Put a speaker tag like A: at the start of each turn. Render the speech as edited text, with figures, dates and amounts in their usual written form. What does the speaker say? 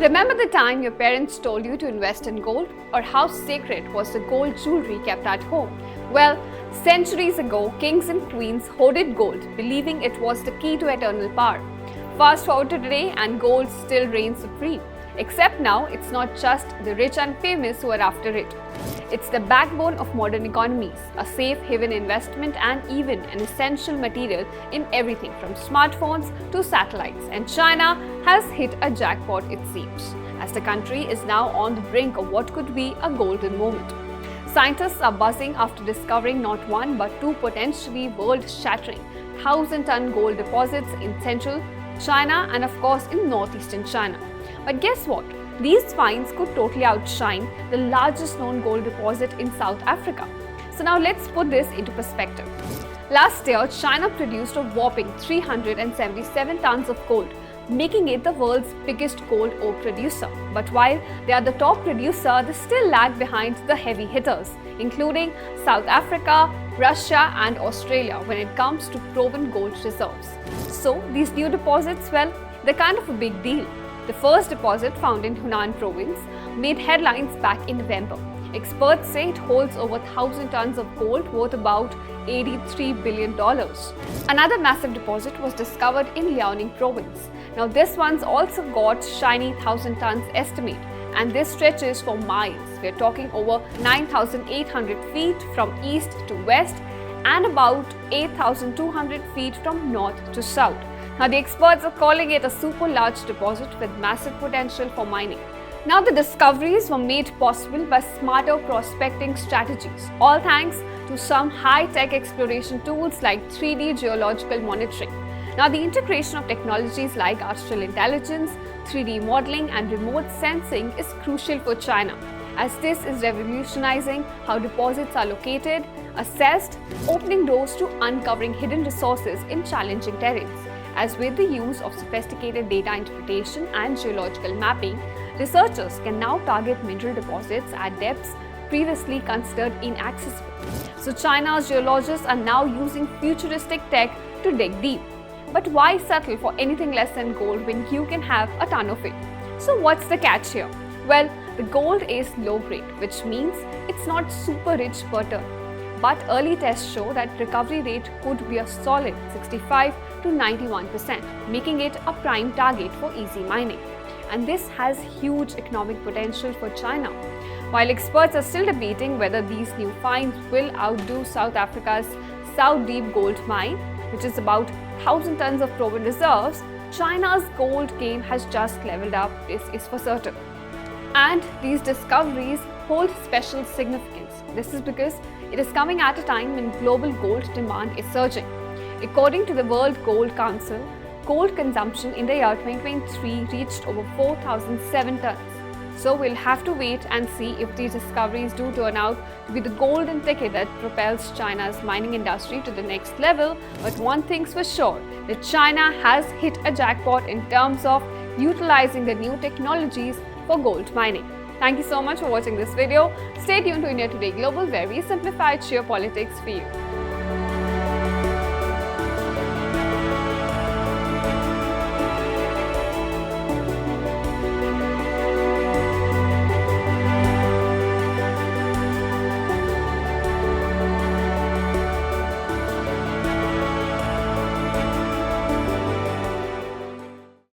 A: Remember the time your parents told you to invest in gold, or how sacred was the gold jewelry kept at home? Well, centuries ago, kings and queens hoarded gold, believing it was the key to eternal power. Fast forward to today, and gold still reigns supreme. Except now, it's not just the rich and famous who are after it. It's the backbone of modern economies, a safe haven investment, and even an essential material in everything from smartphones to satellites. And China has hit a jackpot, it seems, as the country is now on the brink of what could be a golden moment. Scientists are buzzing after discovering not one but two potentially world-shattering 1,000-ton gold deposits in central China and of course in northeastern China. But guess what? These finds could totally outshine the largest known gold deposit in South Africa. So now let's put this into perspective. Last year, China produced a whopping 377 tons of gold, making it the world's biggest gold ore producer. But while they are the top producer, they still lag behind the heavy hitters, including South Africa, Russia and Australia when it comes to proven gold reserves. So these new deposits, well, they're kind of a big deal. The first deposit, found in Hunan province, made headlines back in November. Experts say it holds over 1,000 tons of gold worth about $83 billion. Another massive deposit was discovered in Liaoning province. Now this one's also got shiny 1,000 tons estimate, and this stretches for miles. We're talking over 9,800 feet from east to west and about 8,200 feet from north to south. Now the experts are calling it a super large deposit with massive potential for mining. Now the discoveries were made possible by smarter prospecting strategies, all thanks to some high-tech exploration tools like 3D geological monitoring. Now the integration of technologies like artificial intelligence, 3D modeling and remote sensing is crucial for China, as this is revolutionizing how deposits are located, assessed, opening doors to uncovering hidden resources in challenging terrains. As with the use of sophisticated data interpretation and geological mapping, researchers can now target mineral deposits at depths previously considered inaccessible. So China's geologists are now using futuristic tech to dig deep. But why settle for anything less than gold when you can have a ton of it? So what's the catch here? Well, the gold is low grade, which means it's not super rich per ton. But early tests show that recovery rate could be a solid 65 to 91%, making it a prime target for easy mining. And this has huge economic potential for China. While experts are still debating whether these new finds will outdo South Africa's South Deep gold mine, which is about 1,000 tons of proven reserves, China's gold game has just leveled up, this is for certain. And these discoveries hold special significance. This is because it is coming at a time when global gold demand is surging. According to the World Gold Council, gold consumption in the year 2023 reached over 4,007 tons. So we'll have to wait and see if these discoveries do turn out to be the golden ticket that propels China's mining industry to the next level. But one thing's for sure, that China has hit a jackpot in terms of utilizing the new technologies for gold mining. Thank you so much for watching this video. Stay tuned to India Today Global, where we simplify geopolitics for you.